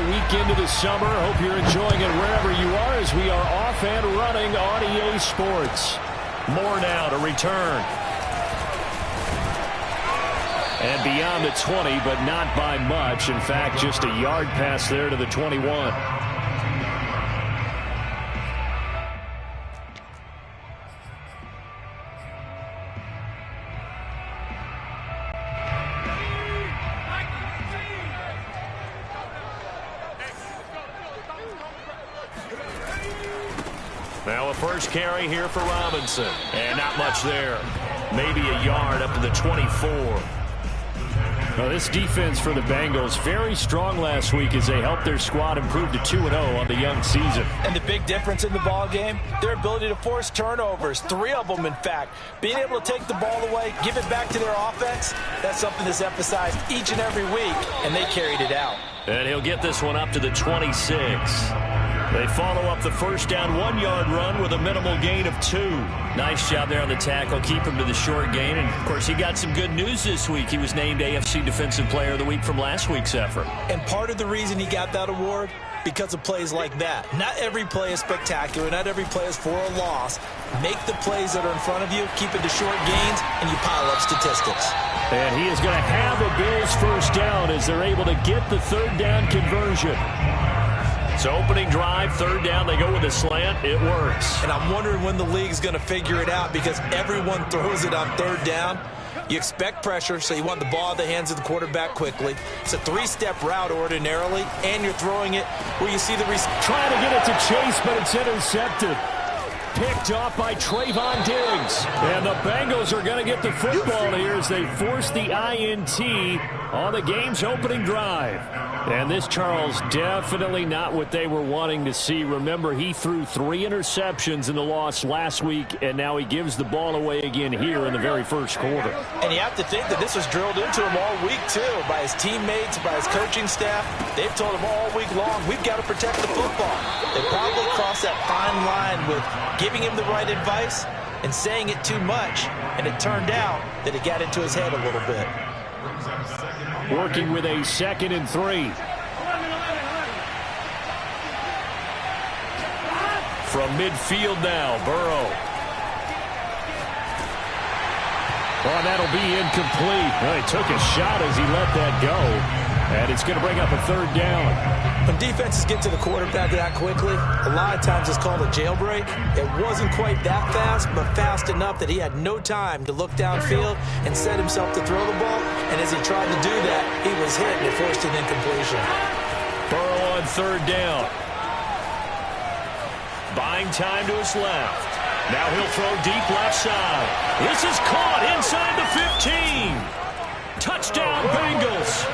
week into the summer. Hope you're enjoying it wherever you are as we are off and running on EA Sports. More now to return. And beyond the 20, but not by much. In fact, just a yard pass there to the 21. Now a first carry here for Robinson. And not much there. Maybe a yard up to the 24. Well, this defense for the Bengals, very strong last week as they helped their squad improve to 2-0 on the young season. And the big difference in the ball game, their ability to force turnovers, 3 of them in fact. Being able to take the ball away, give it back to their offense, that's something that's emphasized each and every week, and they carried it out. And he'll get this one up to the 26. They follow up the first down 1-yard run with a minimal gain of 2. Nice job there on the tackle. Keep him to the short gain. And, of course, he got some good news this week. He was named AFC Defensive Player of the Week from last week's effort. And part of the reason he got that award, because of plays like that. Not every play is spectacular. Not every play is for a loss. Make the plays that are in front of you, keep it to short gains, and you pile up statistics. And he is going to have a Bills first down as they're able to get the third down conversion. So opening drive, third down, they go with a slant. It works. And I'm wondering when the league's going to figure it out because everyone throws it on third down. You expect pressure, so you want the ball in the hands of the quarterback quickly. It's a 3-step route ordinarily, and you're throwing it where you see the receiver. Trying to get it to Chase, but it's intercepted. Picked off by Trayvon Diggs. And the Bengals are going to get the football here as they force the INT on the game's opening drive. And this, Charles, definitely not what they were wanting to see. Remember, he threw 3 interceptions in the loss last week, and now he gives the ball away again here in the very first quarter. And you have to think that this was drilled into him all week, too, by his teammates, by his coaching staff. They've told him all week long, we've got to protect the football. They probably crossed that fine line with giving him the right advice and saying it too much, and it turned out that it got into his head a little bit. Working with a 2nd and 3. From midfield now, Burrow. Oh, that'll be incomplete. Well, he took a shot as he let that go. And it's going to bring up a third down. When defenses get to the quarterback that quickly, a lot of times it's called a jailbreak. It wasn't quite that fast, but fast enough that he had no time to look downfield and set himself to throw the ball. And as he tried to do that, he was hit and it forced an incompletion. Burrow on third down. Buying time to his left. Now he'll throw deep left side. This is caught inside the 15. Touchdown, Bengals.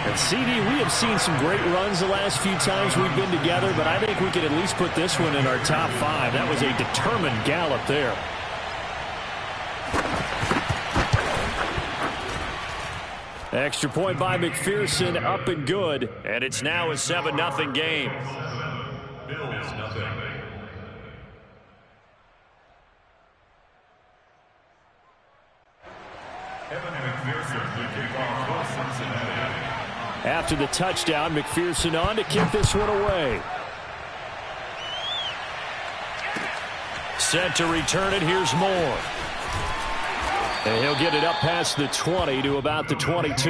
And CD, we have seen some great runs the last few times we've been together, but I think we could at least put this one in our top 5. That was a determined gallop there. Extra point by McPherson, up and good. And it's now a 7-0 game. Bills, nothing. After the touchdown, McPherson on to kick this one away. Set to return it. Here's Moore. And he'll get it up past the 20 to about the 22.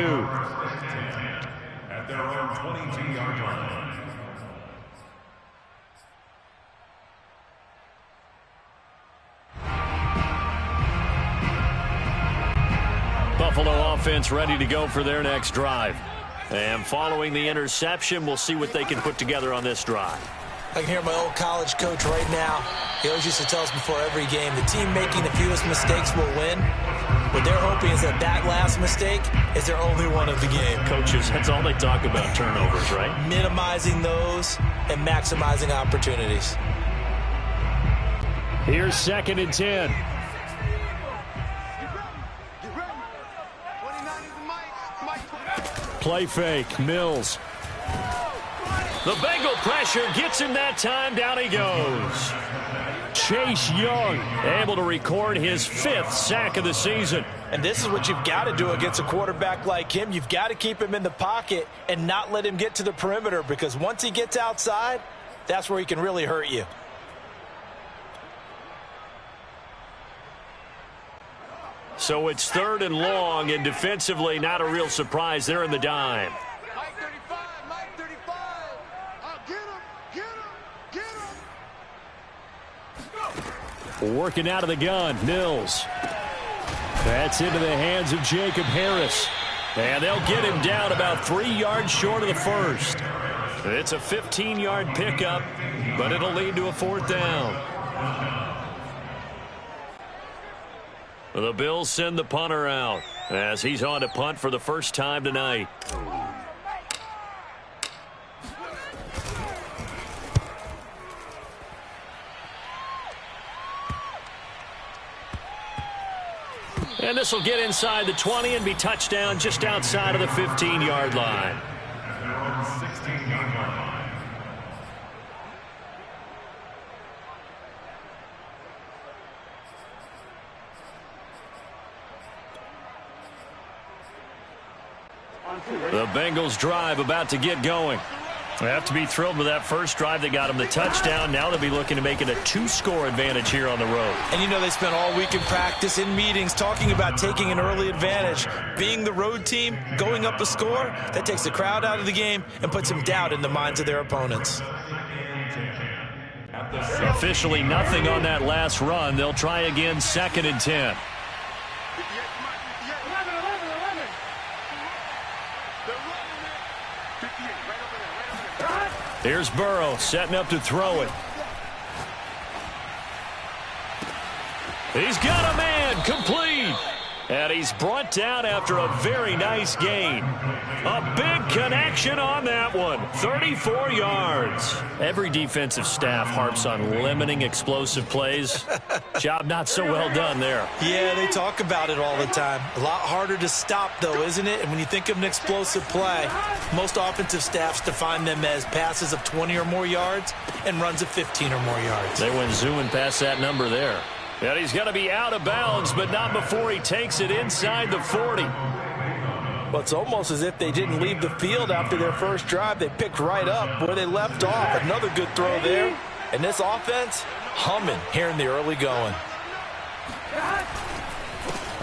At their own 22-yard line. Buffalo offense ready to go for their next drive. And following the interception, we'll see what they can put together on this drive. I can hear my old college coach right now. He always used to tell us before every game, the team making the fewest mistakes will win. What they're hoping is that that last mistake is their only one of the game. Coaches, that's all they talk about, turnovers, right? Minimizing those and maximizing opportunities. Here's 2nd and 10. Play fake, Mills. The Bengal pressure gets him that time. Down he goes. Chase Young able to record his 5th sack of the season. And this is what you've got to do against a quarterback like him. You've got to keep him in the pocket and not let him get to the perimeter, because once he gets outside, that's where he can really hurt you. So it's 3rd and long, and defensively not a real surprise. They're in the dime. Mike 35, Mike 35. Get him. Working out of the gun, Mills. That's into the hands of Jacob Harris. And they'll get him down about 3 yards short of the first. It's a 15-yard pickup, but it'll lead to a 4th down. The Bills send the punter out as he's on to punt for the first time tonight. And this will get inside the 20 and be touchdown just outside of the 15-yard line. They're on the 16-yard line. The Bengals drive about to get going. They have to be thrilled with that first drive that got them the touchdown. Now they'll be looking to make it a 2-score advantage here on the road. And you know, they spent all week in practice, in meetings, talking about taking an early advantage. Being the road team, going up a score, that takes the crowd out of the game and puts some doubt in the minds of their opponents. Officially nothing on that last run. They'll try again, 2nd and 10. Here's Burrow setting up to throw it. He's got a man, complete. And he's brought down after a very nice gain. A big connection on that one. 34 yards. Every defensive staff harps on limiting explosive plays. Job not so well done there. Yeah, they talk about it all the time. A lot harder to stop, though, isn't it? And when you think of an explosive play, most offensive staffs define them as passes of 20 or more yards and runs of 15 or more yards. They went zooming past that number there. And he's going to be out of bounds, but not before he takes it inside the 40. Well, it's almost as if they didn't leave the field after their first drive. They picked right up where they left off. Another good throw there. And this offense, humming here in the early going.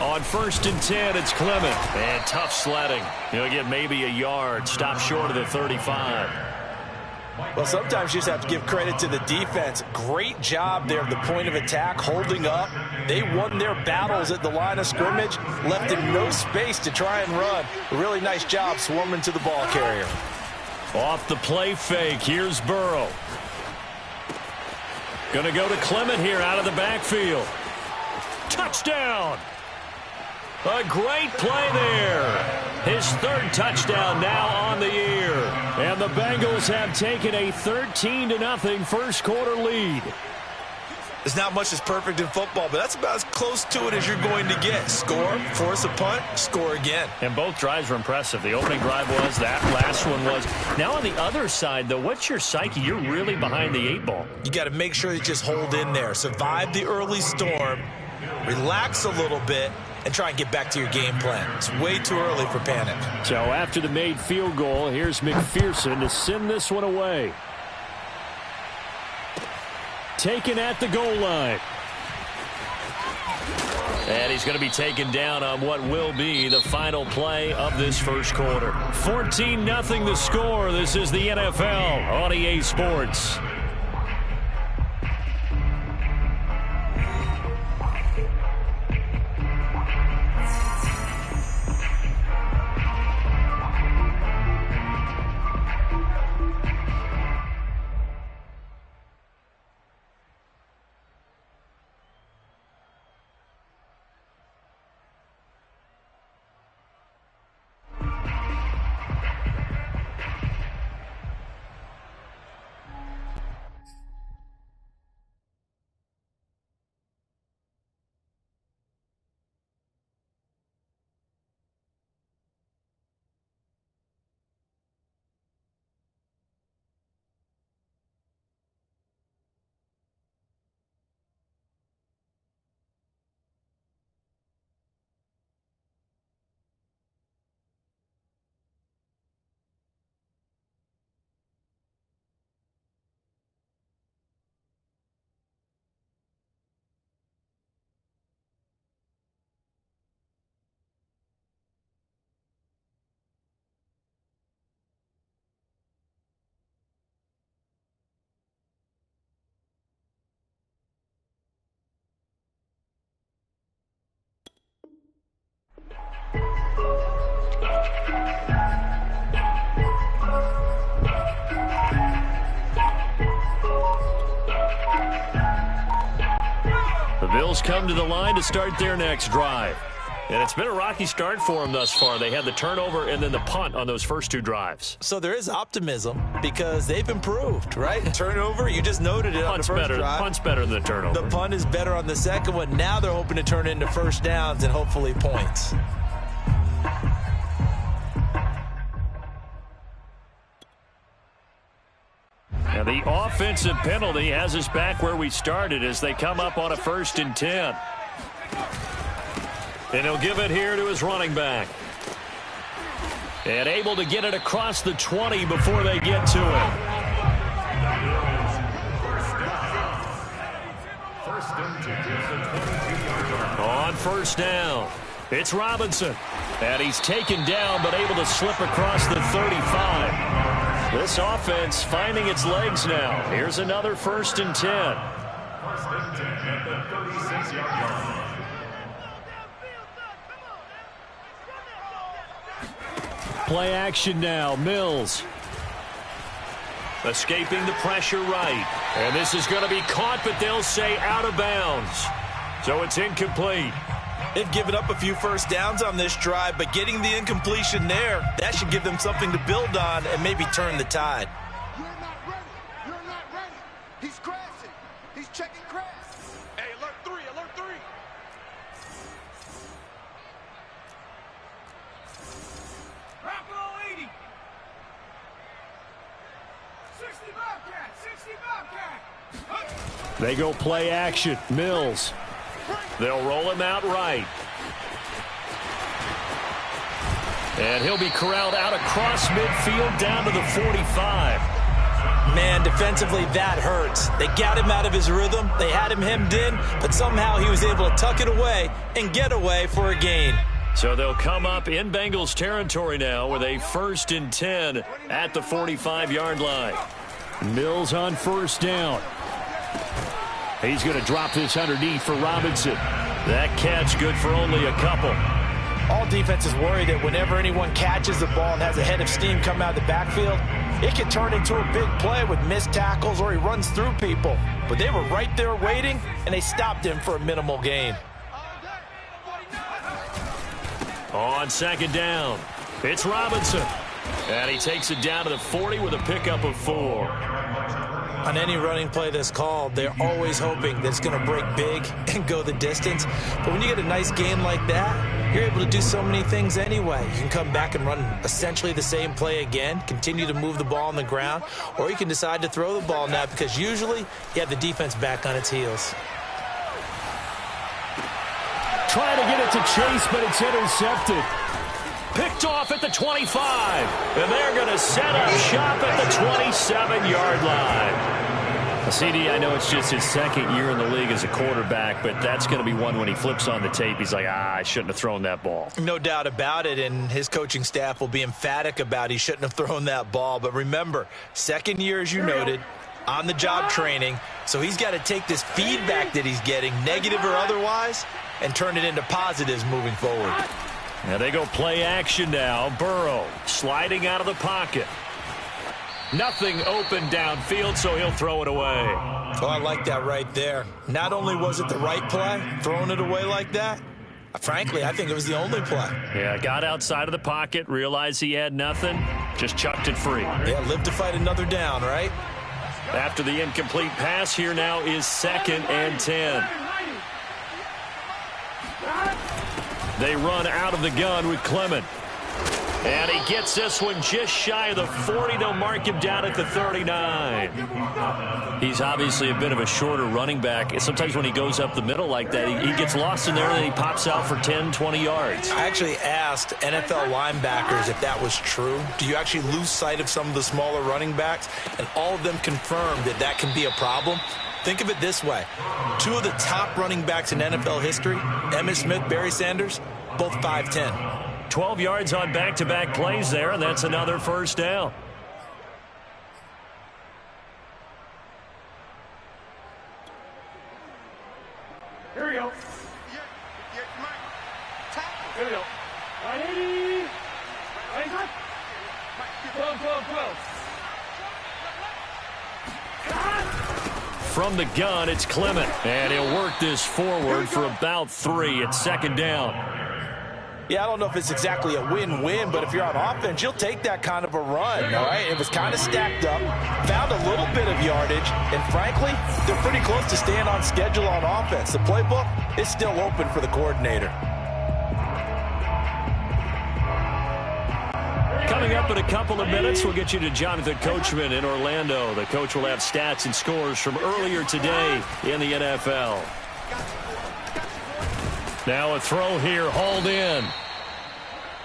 On 1st and 10, it's Clement. And tough sledding. He'll get maybe a yard. Stop short of the 35. Well, sometimes you just have to give credit to the defense. Great job there at the point of attack, holding up. They won their battles at the line of scrimmage, left him no space to try and run. A really nice job swarming to the ball carrier. Off the play fake, here's Burrow. Going to go to Clement here out of the backfield. Touchdown! A great play there. His 3rd touchdown now on the year. And the Bengals have taken a 13-0 first quarter lead. There's not much that's perfect in football, but that's about as close to it as you're going to get. Score, force a punt, score again. And both drives were impressive. The opening drive was, that last one was. Now on the other side, though, what's your psyche? You're really behind the 8 ball. You got to make sure you just hold in there. Survive the early storm, relax a little bit, and try and get back to your game plan. It's way too early for panic. So after the made field goal, here's McPherson to send this one away. Taken at the goal line. And he's going to be taken down on what will be the final play of this first quarter. 14-0 the score. This is the NFL on EA Sports. Bills come to the line to start their next drive. And it's been a rocky start for them thus far. They had the turnover and then the punt on those first 2 drives. So there is optimism because they've improved, right? Turnover, you just noted it on the first drive. Punt's better than the turnover. The punt is better on the second one. Now they're hoping to turn it into first downs and hopefully points. Now the offensive penalty has us back where we started as they come up on a 1st and 10. And he'll give it here to his running back. And able to get it across the 20 before they get to it. On 1st down, it's Robinson. And he's taken down but able to slip across the 35. This offense finding its legs now. Here's another 1st and 10. 1st and 10 at the 36-yard line. Play action now. Mills. Escaping the pressure right. And this is going to be caught, but they'll say out of bounds. So it's incomplete. They've given up a few first downs on this drive, but getting the incompletion there, that should give them something to build on and maybe turn the tide. You're not ready. You're not ready. He's crashing. He's checking crash. Hey, alert 3, alert 3. Bravo 80. 60 Bobcat, 60 Bobcat. They go play action. Mills. They'll roll him out right. And he'll be corralled out across midfield down to the 45. Man, defensively, that hurts. They got him out of his rhythm. They had him hemmed in, but somehow he was able to tuck it away and get away for a gain. So they'll come up in Bengals territory now with a 1st and 10 at the 45-yard line. Mills on 1st down. He's going to drop this underneath for Robinson. That catch good for only a couple. All defenses worry that whenever anyone catches the ball and has a head of steam come out of the backfield, it can turn into a big play with missed tackles or he runs through people. But they were right there waiting, and they stopped him for a minimal gain. On 2nd down, it's Robinson. And he takes it down to the 40 with a pickup of 4. On any running play that's called, they're always hoping that it's going to break big and go the distance. But when you get a nice game like that, you're able to do so many things anyway. You can come back and run essentially the same play again, continue to move the ball on the ground, or you can decide to throw the ball now because usually you have the defense back on its heels. Trying to get it to Chase, but it's intercepted. Picked off at the 25. And they're going to set up shop at the 27-yard line. CD, I know it's just his 2nd year in the league as a quarterback, but that's going to be one when he flips on the tape. He's like, I shouldn't have thrown that ball. No doubt about it, and his coaching staff will be emphatic about he shouldn't have thrown that ball. But remember, 2nd year, as you noted, on-the-job training, so he's got to take this feedback that he's getting, negative or otherwise, and turn it into positives moving forward. Now they go play action now. Burrow sliding out of the pocket. Nothing open downfield, so he'll throw it away. Oh, I like that right there. Not only was it the right play, throwing it away like that, frankly, I think it was the only play. Yeah, got outside of the pocket, realized he had nothing, just chucked it free. Yeah, live to fight another down, right? After the incomplete pass, here now is 2nd and 10. They run out of the gun with Clement. And he gets this one just shy of the 40. They'll mark him down at the 39. He's obviously a bit of a shorter running back. Sometimes when he goes up the middle like that, he gets lost in there and then he pops out for 10, 20 yards. I actually asked NFL linebackers if that was true. Do you actually lose sight of some of the smaller running backs? And all of them confirmed that that can be a problem. Think of it this way. 2 of the top running backs in NFL history, Emmitt Smith, Barry Sanders, both 5'10". 12 yards on back-to-back plays there, and that's another 1st down. Here we go. Here we go. 180. 12. from the gun, it's Clement. And he'll work this forward for about 3. It's second down. Yeah, I don't know if it's exactly a win-win, but if you're on offense, you'll take that kind of a run, all right? It was kind of stacked up, found a little bit of yardage, and frankly, they're pretty close to staying on schedule on offense. The playbook is still open for the coordinator. Coming up in a couple of minutes, we'll get you to Jonathan Coachman in Orlando. The coach will have stats and scores from earlier today in the NFL. Now a throw here, hauled in.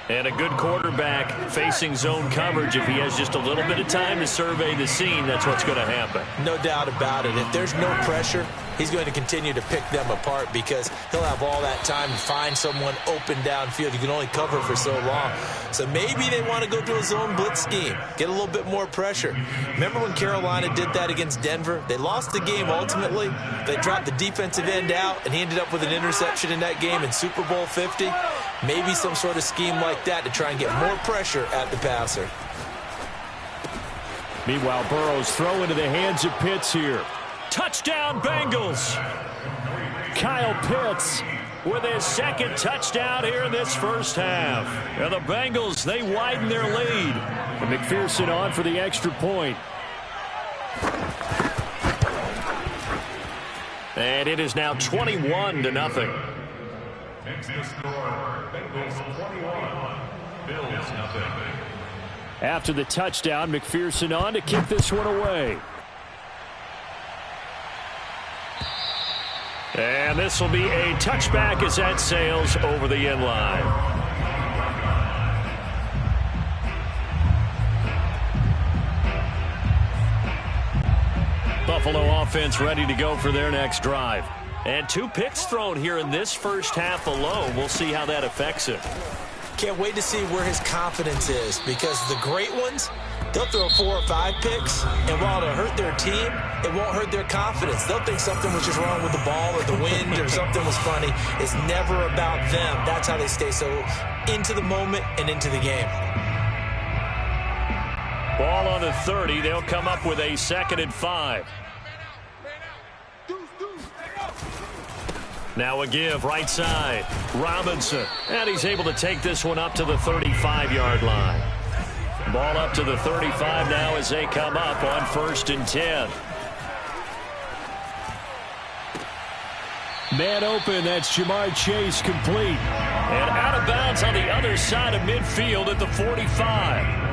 And a good quarterback facing zone coverage. If he has just a little bit of time to survey the scene, that's what's going to happen. No doubt about it. If there's no pressure, he's going to continue to pick them apart because he'll have all that time to find someone open downfield. You can only cover for so long. So maybe they want to go to a zone blitz scheme, get a little bit more pressure. Remember when Carolina did that against Denver? They lost the game ultimately. They dropped the defensive end out, and he ended up with an interception in that game in Super Bowl 50. Maybe some sort of scheme like that to try and get more pressure at the passer. Meanwhile, Burrow's throw into the hands of Pitts here. Touchdown, Bengals! Kyle Pitts with his second touchdown here in this first half. And the Bengals, they widen their lead. And McPherson on for the extra point. And it is now 21-0. Next to score, Bengals 21, Bills nothing. After the touchdown, McPherson on to kick this one away. And this will be a touchback as that sails over the end line. Buffalo offense ready to go for their next drive. And 2 picks thrown here in this first half alone. We'll see how that affects it. Can't wait to see where his confidence is because the great ones, they'll throw 4 or 5 picks, and while it'll hurt their team, it won't hurt their confidence. They'll think something was just wrong with the ball or the wind or something was funny. It's never about them. That's how they stay so into the moment and into the game. Ball on the 30. They'll come up with a 2nd and 5. Now a give, right side. Robinson. And he's able to take this one up to the 35-yard line. Ball up to the 35 now as they come up on 1st and 10. Man open, that's Jamar Chase complete. And out of bounds on the other side of midfield at the 45.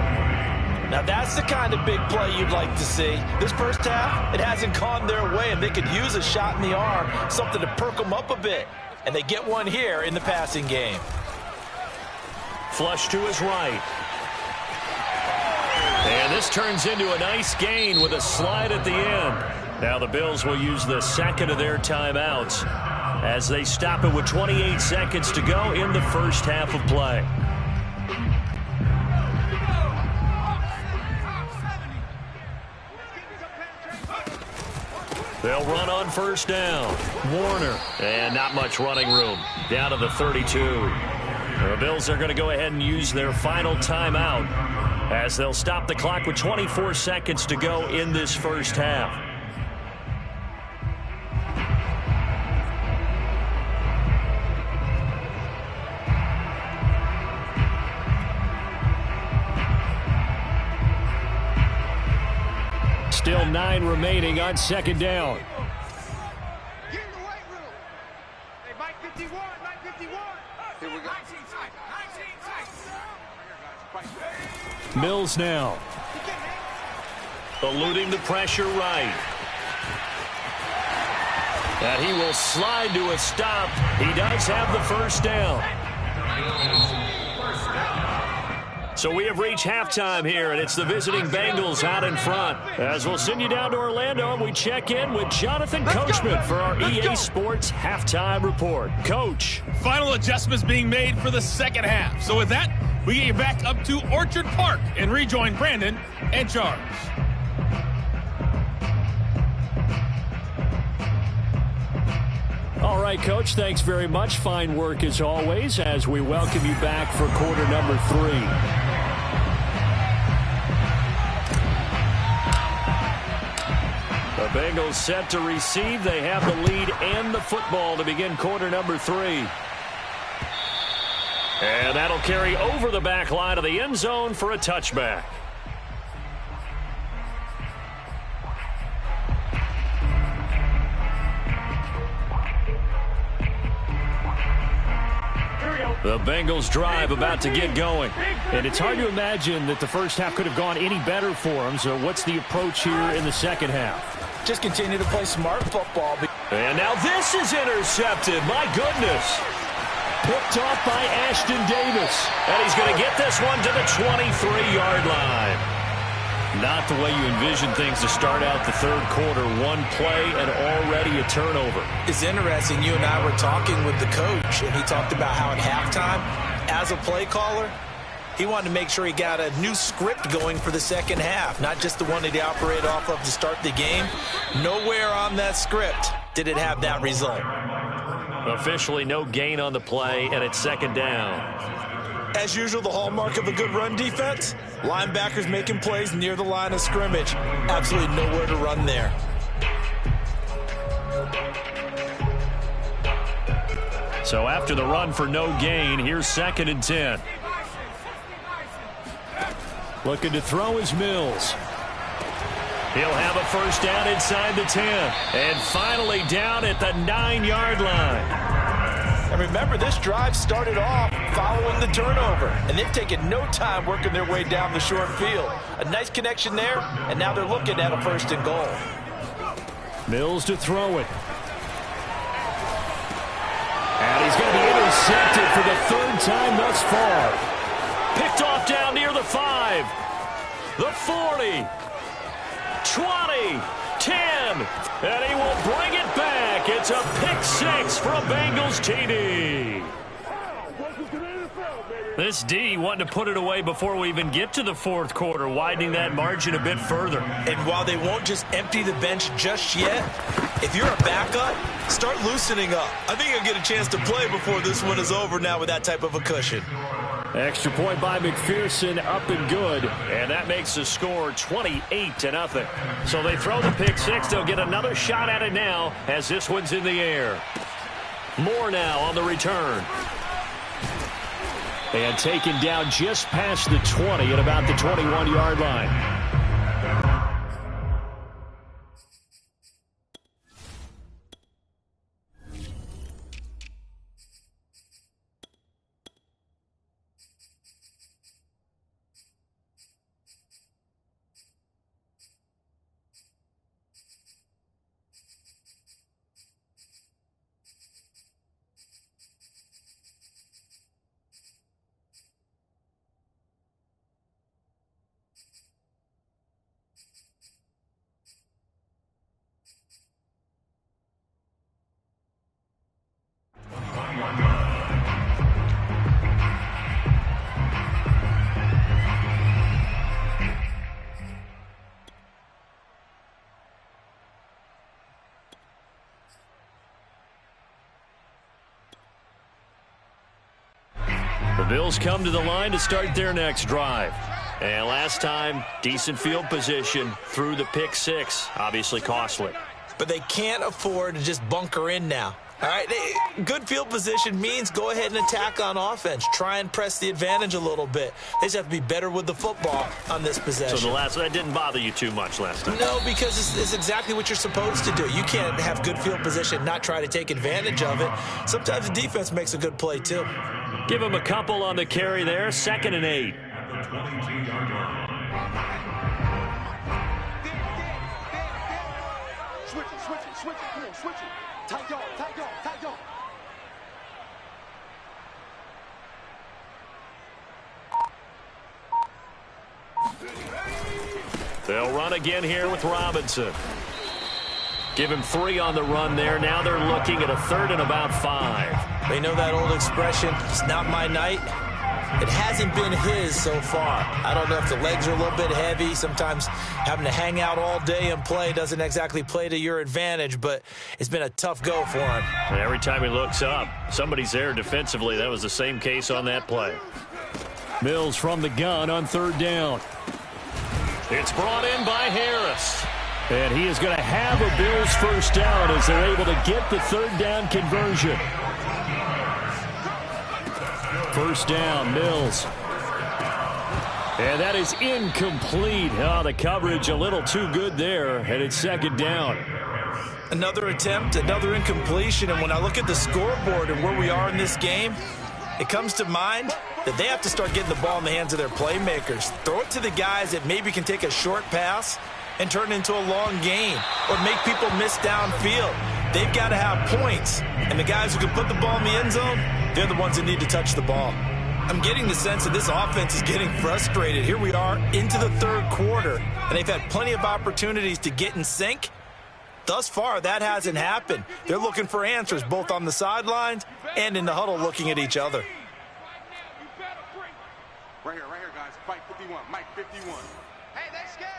Now that's the kind of big play you'd like to see. This first half, it hasn't gone their way, and they could use a shot in the arm, something to perk them up a bit. And they get one here in the passing game. Flush to his right. And this turns into a nice gain with a slide at the end. Now the Bills will use the 2nd of their timeouts as they stop it with 28 seconds to go in the first half of play. They'll run on 1st down. Warner. And not much running room. Down to the 32. The Bills are going to go ahead and use their final timeout as they'll stop the clock with 24 seconds to go in this first half. Still 9 remaining on 2nd down. Get in the weight room. Hey, Mike 51, Mike 51. Here we go. 19 tight. Mills now. Eluding the pressure right. And he will slide to a stop. He does have the 1st down. So we have reached halftime here, and it's the visiting Bengals out in front. As we'll send you down to Orlando, and we check in with Jonathan Coachman for our EA Sports Halftime Report. Coach. Final adjustments being made for the second half. So with that, we get you back up to Orchard Park and rejoin Brandon and Charles. All right, Coach, thanks very much. Fine work as always as we welcome you back for quarter number 3. The Bengals set to receive. They have the lead and the football to begin quarter number 3. And that'll carry over the back line of the end zone for a touchback. The Bengals drive about to get going. And it's hard to imagine that the first half could have gone any better for them. So what's the approach here in the second half? Just continue to play smart football. And now this is intercepted. My goodness. Picked off by Ashton Davis. And he's going to get this one to the 23-yard line. Not the way you envision things to start out the third quarter. One play and already a turnover. It's interesting. You and I were talking with the coach, and he talked about how at halftime, as a play caller, he wanted to make sure he got a new script going for the second half, not just the one that he operated off of to start the game. Nowhere on that script did it have that result. Officially no gain on the play, and it's second down. As usual, the hallmark of a good run defense, linebackers making plays near the line of scrimmage. Absolutely nowhere to run there. So after the run for no gain, here's 2nd and 10. Looking to throw is Mills. He'll have a first down inside the 10. And finally down at the 9-yard line. And remember, this drive started off following the turnover, and they've taken no time working their way down the short field. A nice connection there, and now they're looking at a 1st and goal. Mills to throw it. And he's going to be intercepted for the 3rd time thus far. Picked off down near the 5, the 40, 20, 10, and he will bring it back. It's a pick 6 for a Bengals TD. This D wanting to put it away before we even get to the 4th quarter, widening that margin a bit further. And while they won't just empty the bench just yet, if you're a backup, start loosening up. I think you'll get a chance to play before this one is over now with that type of a cushion. Extra point by McPherson, up and good. And that makes the score 28-0. So they throw the pick 6. They'll get another shot at it now as this one's in the air. Moore now on the return. And taken down just past the 20 at about the 21-yard line. The Bills come to the line to start their next drive. And last time, decent field position through the pick 6. Obviously costly. But they can't afford to just bunker in now. All right, good field position means go ahead and attack on offense. Try and press the advantage a little bit. They just have to be better with the football on this possession. So that didn't bother you too much last time? No, because it's exactly what you're supposed to do. You can't have good field position, not try to take advantage of it. Sometimes the defense makes a good play, too. Give him a couple on the carry there. 2nd and 8. Switch it, come on, switch it. Tight dog. They'll run again here with Robinson. Give him 3 on the run there. Now they're looking at a 3rd and about 5. They know that old expression, it's not my night. It hasn't been his so far. I don't know if the legs are a little bit heavy. Sometimes having to hang out all day and play doesn't exactly play to your advantage, but it's been a tough go for him. And every time he looks up, somebody's there defensively. That was the same case on that play. Mills from the gun on 3rd down. It's brought in by Harris. And he is going to have a Bills first down as they're able to get the third down conversion. First down, Mills. And that is incomplete. Oh, the coverage a little too good there, and it's second down. Another attempt, another incompletion, and when I look at the scoreboard and where we are in this game, it comes to mind that they have to start getting the ball in the hands of their playmakers. Throw it to the guys that maybe can take a short pass and turn it into a long gain or make people miss downfield. They've got to have points, and the guys who can put the ball in the end zone, they're the ones that need to touch the ball. I'm getting the sense that this offense is getting frustrated. Here we are into the third quarter, and they've had plenty of opportunities to get in sync. Thus far, that hasn't happened. They're looking for answers both on the sidelines and in the huddle looking at each other. Right here, guys. Mike 51, Mike 51. Hey, they scared.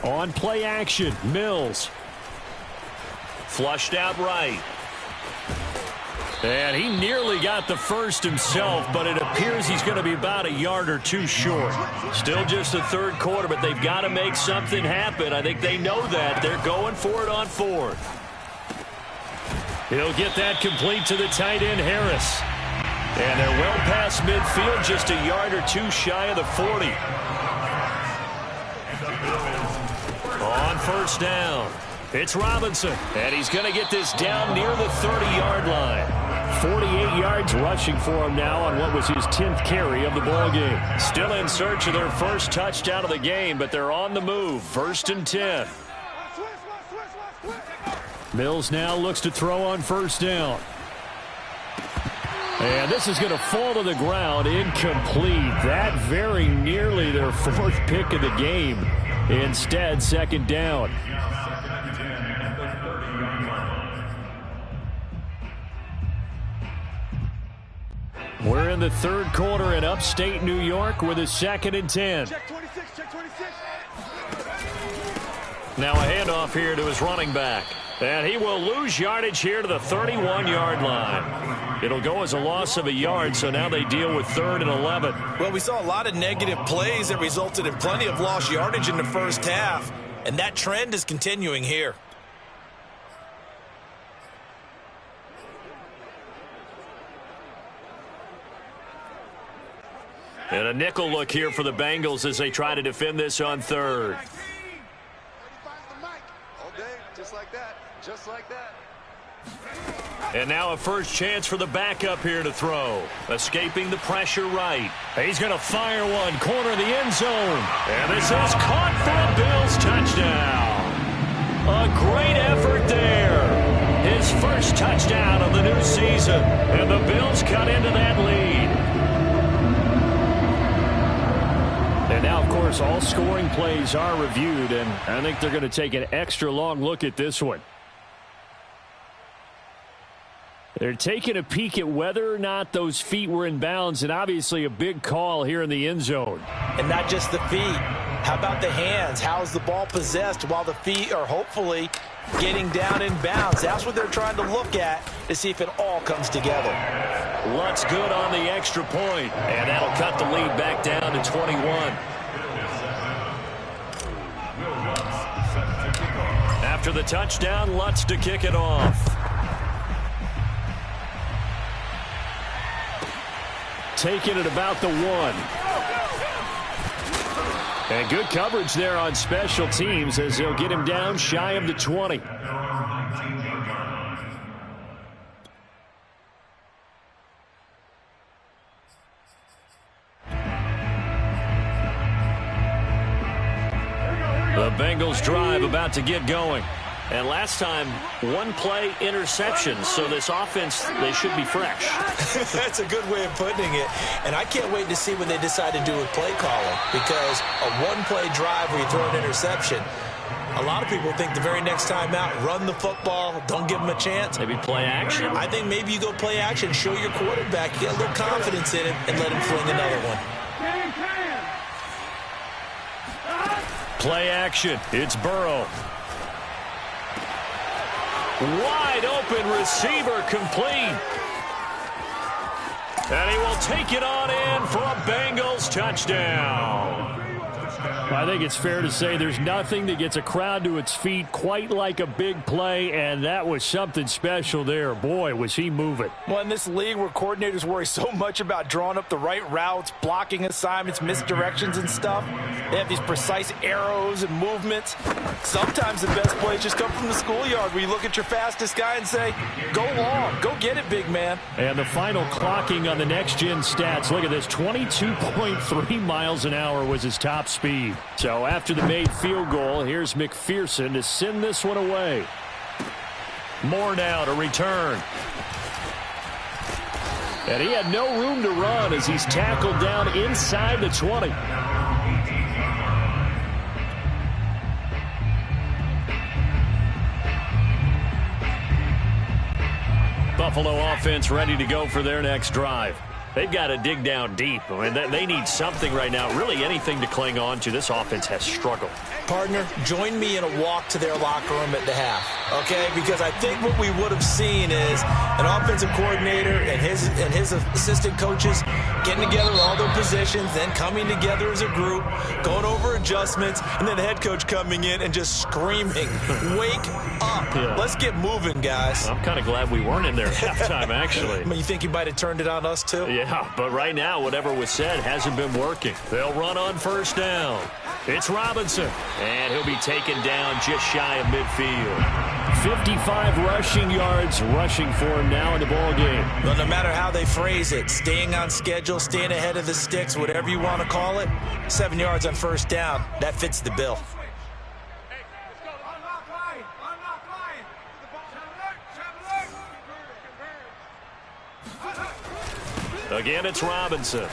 On play action, Mills. Flushed out right. And he nearly got the first himself, but it appears he's going to be about a yard or two short. Still just the third quarter, but they've got to make something happen. I think they know that. They're going for it on fourth. He'll get that complete to the tight end, Harris. And they're well past midfield, just a yard or two shy of the 40. On first down, it's Robinson. And he's going to get this down near the 30-yard line. 48 yards rushing for him now on what was his 10th carry of the ballgame. Still in search of their first touchdown of the game, but they're on the move. First and 10. Mills now looks to throw on first down. And this is going to fall to the ground, incomplete. That very nearly their fourth pick of the game. Instead, second down. We're in the third quarter in upstate New York with a second and 10. Check 26, check 26. Now a handoff here to his running back. And he will lose yardage here to the 31-yard line. It'll go as a loss of a yard, so now they deal with 3rd and 11. Well, we saw a lot of negative plays that resulted in plenty of lost yardage in the first half, and that trend is continuing here. And a nickel look here for the Bengals as they try to defend this on third. Just like that. Just like that. And now a first chance for the backup here to throw. Escaping the pressure right. He's going to fire one. Corner of the end zone. And this is caught for a Bills touchdown. A great effort there. His first touchdown of the new season. And the Bills cut into that lead. And now, of course, all scoring plays are reviewed, and I think they're going to take an extra long look at this one. They're taking a peek at whether or not those feet were in bounds, and obviously a big call here in the end zone. And not just the feet. How about the hands? How's the ball possessed while the feet are hopefully getting down in bounds? That's what they're trying to look at to see if it all comes together. Lutz good on the extra point, and that'll cut the lead back down to 21. After the touchdown, Lutz to kick it off. Taking it about the 1. And good coverage there on special teams as they'll get him down shy of the 20. The Bengals drive about to get going. And last time, one play interception. So this offense, they should be fresh. That's a good way of putting it. And I can't wait to see what they decide to do with play calling. Because a one-play drive where you throw an interception, a lot of people think the very next time out, run the football, don't give them a chance. Maybe play action. I think maybe you go play action, show your quarterback, get a little confidence in him, and let him fling another one. Play action. It's Burrow. Wide open receiver complete. And he will take it on in for a Bengals touchdown. I think it's fair to say there's nothing that gets a crowd to its feet quite like a big play, and that was something special there. Boy, was he moving. Well, in this league where coordinators worry so much about drawing up the right routes, blocking assignments, misdirections and stuff, they have these precise arrows and movements. Sometimes the best plays just come from the schoolyard where you look at your fastest guy and say, go long, go get it, big man. And the final clocking on the next-gen stats, look at this, 22.3 miles an hour was his top speed. So after the made field goal, here's McPherson to send this one away. Moore now to return. And he had no room to run as he's tackled down inside the 20. Buffalo offense ready to go for their next drive. They've got to dig down deep. I mean, they need something right now, really anything to cling on to. This offense has struggled. Partner, join me in a walk to their locker room at the half, okay? Because I think what we would have seen is an offensive coordinator and his assistant coaches getting together all their positions, then coming together as a group, going over adjustments, and then the head coach coming in and just screaming, wake up. Yeah. Let's get moving, guys. I'm kind of glad we weren't in there at halftime, actually. I mean, you think he might have turned it on us, too? Yeah, but right now, whatever was said hasn't been working. They'll run on first down. It's Robinson, and he'll be taken down just shy of midfield. 55 rushing yards rushing for him now in the ballgame. Well, no matter how they phrase it, staying on schedule, staying ahead of the sticks, whatever you want to call it, 7 yards on first down, that fits the bill. Again, it's Robinson.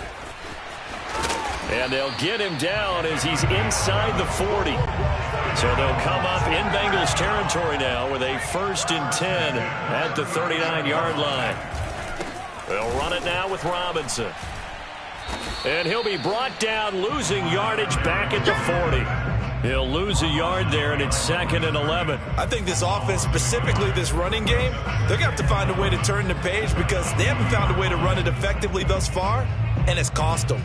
And they'll get him down as he's inside the 40. So they'll come up in Bengals territory now with a 1st and 10 at the 39-yard line. They'll run it now with Robinson. And he'll be brought down, losing yardage back at the 40. He'll lose a yard there, and it's 2nd and 11. I think this offense, specifically this running game, they're going to have to find a way to turn the page because they haven't found a way to run it effectively thus far, and it's cost them.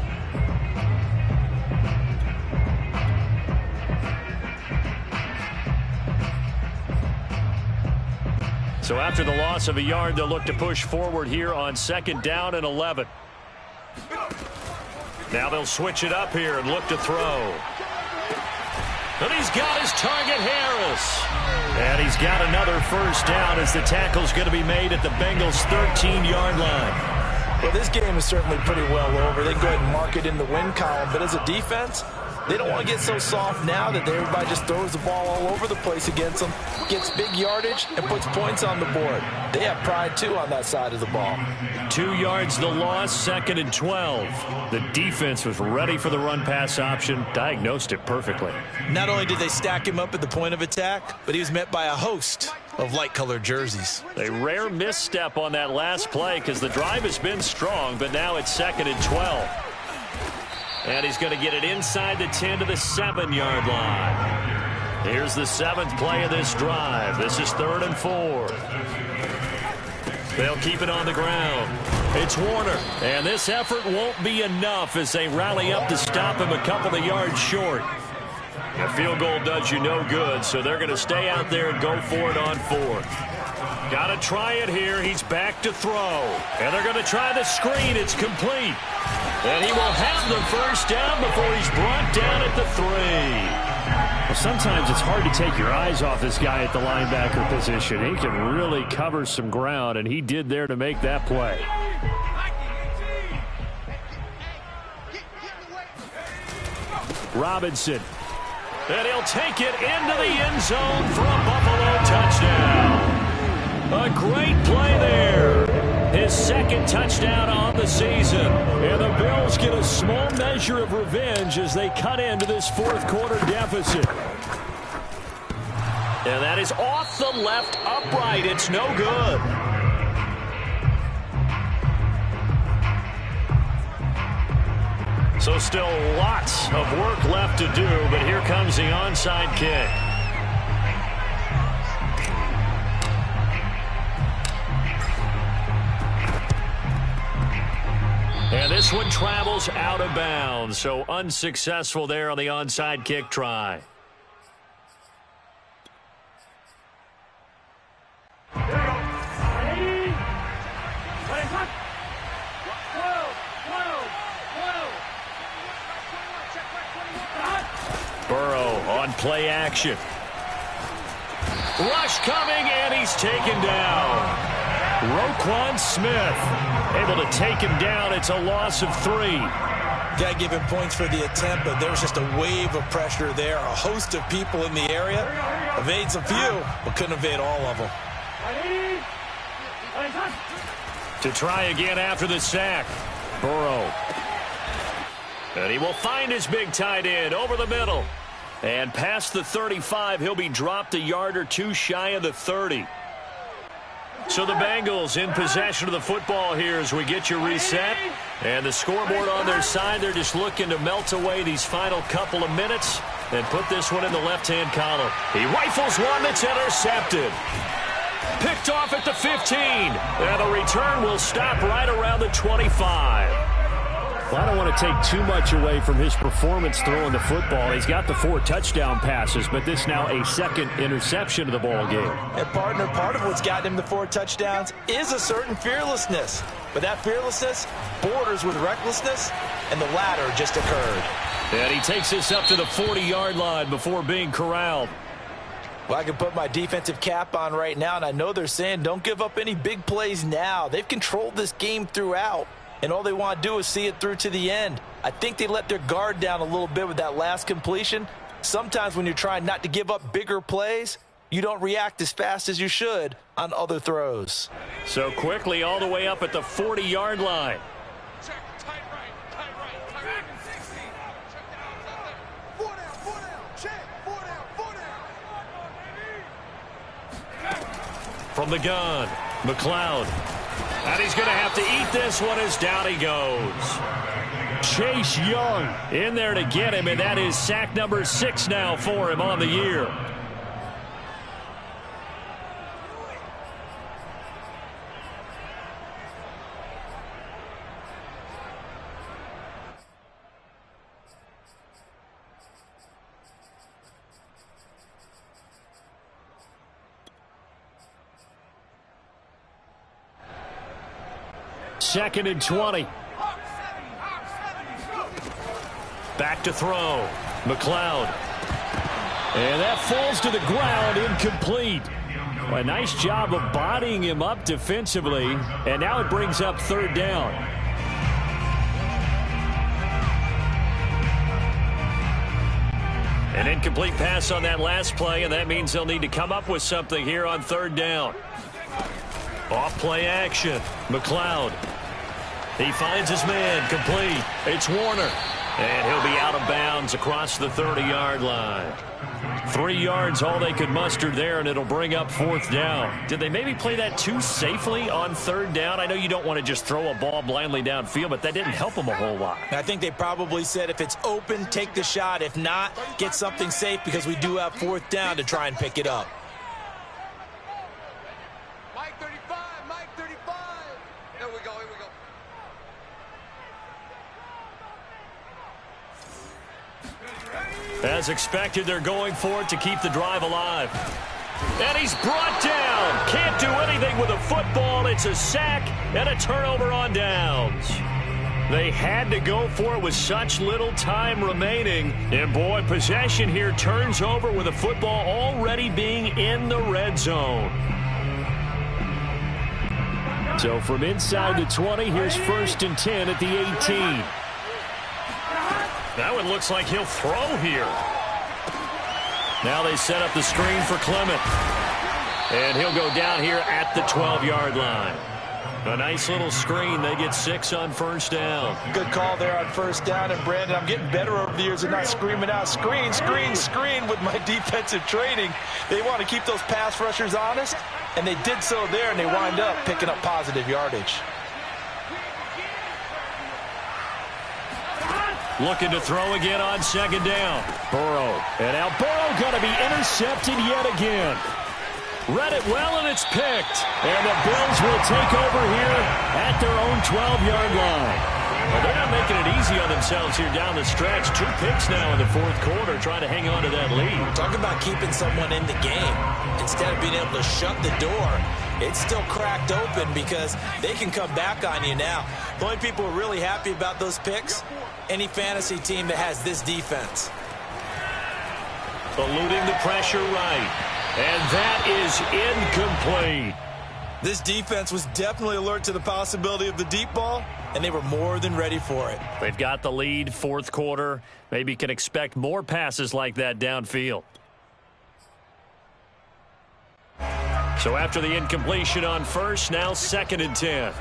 So after the loss of a yard, they'll look to push forward here on 2nd down and 11. Now they'll switch it up here and look to throw. And he's got his target, Harris. And he's got another first down as the tackle's going to be made at the Bengals' 13-yard line. Well, this game is certainly pretty well over. They can go ahead and mark it in the win column. But as a defense, they don't want to get so soft now that everybody just throws the ball all over the place against them, gets big yardage, and puts points on the board. They have pride, too, on that side of the ball. 2 yards the loss, 2nd and 12. The defense was ready for the run-pass option, diagnosed it perfectly. Not only did they stack him up at the point of attack, but he was met by a host of light-colored jerseys. A rare misstep on that last play because the drive has been strong, but now it's 2nd and 12. And he's going to get it inside the 10 to the 7-yard line. Here's the 7th play of this drive. This is 3rd and 4. They'll keep it on the ground. It's Warner. And this effort won't be enough as they rally up to stop him a couple of yards short. A field goal does you no good, so they're going to stay out there and go for it on 4th. Got to try it here. He's back to throw. And they're going to try the screen. It's complete. And he will have the first down before he's brought down at the 3. Well, sometimes it's hard to take your eyes off this guy at the linebacker position. He can really cover some ground, and he did there to make that play. Robinson. And he'll take it into the end zone for a Buffalo touchdown. A great play there. His 2nd touchdown on the season. And the Bills get a small measure of revenge as they cut into this 4th quarter deficit. And that is off the left upright. It's no good. So still lots of work left to do, but here comes the onside kick. And this this one travels out of bounds, so unsuccessful there on the onside kick try. Burrow on play action. Rush coming, and he's taken down. Roquan Smith able to take him down. It's a loss of 3. Got to give him points for the attempt, but there was just a wave of pressure there. A host of people in the area. Evades a few, but couldn't evade all of them. To try again after the sack. Burrow. And he will find his big tight end over the middle. And past the 35, he'll be dropped a yard or 2 shy of the 30. So the Bengals in possession of the football here as we get you reset. And the scoreboard on their side, they're just looking to melt away these final couple of minutes and put this one in the left-hand column. He rifles one that's intercepted. Picked off at the 15. And the return will stop right around the 25. Well, I don't want to take too much away from his performance throwing the football. He's got the 4 touchdown passes, but this now a second interception of the ball game. And partner, part of what's gotten him the 4 touchdowns is a certain fearlessness. But that fearlessness borders with recklessness, and the latter just occurred. And he takes this up to the 40-yard line before being corralled. Well, I can put my defensive cap on right now, and I know they're saying don't give up any big plays now. They've controlled this game throughout. And all they want to do is see it through to the end. I think they let their guard down a little bit with that last completion. Sometimes when you're trying not to give up bigger plays, you don't react as fast as you should on other throws. So quickly all the way up at the 40-yard line. Check, tight right, tight right, tight right. 60. Check that out, 4 down, check, 4 down, 4 down. From the gun, McLeod. And he's going to have to eat this one as down he goes. Chase Young in there to get him, and that is sack number 6 now for him on the year. Second and 20. Back to throw. McLeod. And that falls to the ground, incomplete. A nice job of bodying him up defensively. And now it brings up 3rd down. An incomplete pass on that last play, and that means they'll need to come up with something here on 3rd down. Off play action. McLeod. He finds his man. Complete. It's Warner. And he'll be out of bounds across the 30-yard line. 3 yards, all they could muster there, and it'll bring up 4th down. Did they maybe play that too safely on 3rd down? I know you don't want to just throw a ball blindly downfield, but that didn't help them a whole lot. I think they probably said if it's open, take the shot. If not, get something safe because we do have 4th down to try and pick it up. Mike 35. Here we go. As expected, they're going for it to keep the drive alive. And he's brought down. Can't do anything with a football. It's a sack and a turnover on downs. They had to go for it with such little time remaining. And, boy, possession here turns over with a football already being in the red zone. So from inside the 20, here's 1st and 10 at the 18. That one looks like he'll throw here. Now they set up the screen for Clement. And he'll go down here at the 12-yard line. A nice little screen. They get 6 on 1st down. Good call there on 1st down. And, Brandon, I'm getting better over the years of not screaming out, screen, screen, screen with my defensive training. They want to keep those pass rushers honest, and they did so there, and they wind up picking up positive yardage. Looking to throw again on 2nd down. Burrow. And now Burrow going to be intercepted yet again. Read it well, and it's picked. And the Bills will take over here at their own 12-yard line. Well, they're not making it easy on themselves here down the stretch. 2 picks now in the fourth quarter, trying to hang on to that lead. Talk about keeping someone in the game. Instead of being able to shut the door, it's still cracked open because they can come back on you now. The only people who are really happy about those picks, any fantasy team that has this defense. Eluding the pressure right. And that is incomplete. This defense was definitely alert to the possibility of the deep ball, and they were more than ready for it. They've got the lead, fourth quarter. Maybe can expect more passes like that downfield. So after the incompletion on first, now 2nd and 10.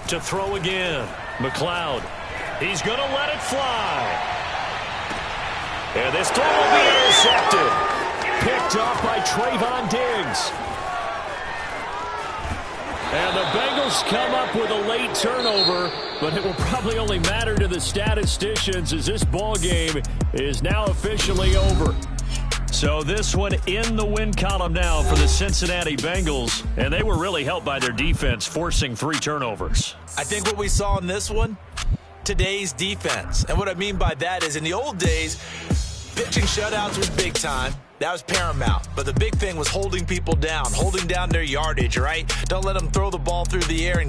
To throw again. McLeod. He's going to let it fly. And this throw will be intercepted. Picked off by Trayvon Diggs. And the Bengals come up with a late turnover, but it will probably only matter to the statisticians as this ball game is now officially over. So this one in the win column now for the Cincinnati Bengals, and they were really helped by their defense forcing 3 turnovers. I think what we saw in this one, today's defense. And what I mean by that is in the old days, pitching shutouts was big time. That was paramount. But the big thing was holding people down, holding down their yardage, right? Don't let them throw the ball through the air and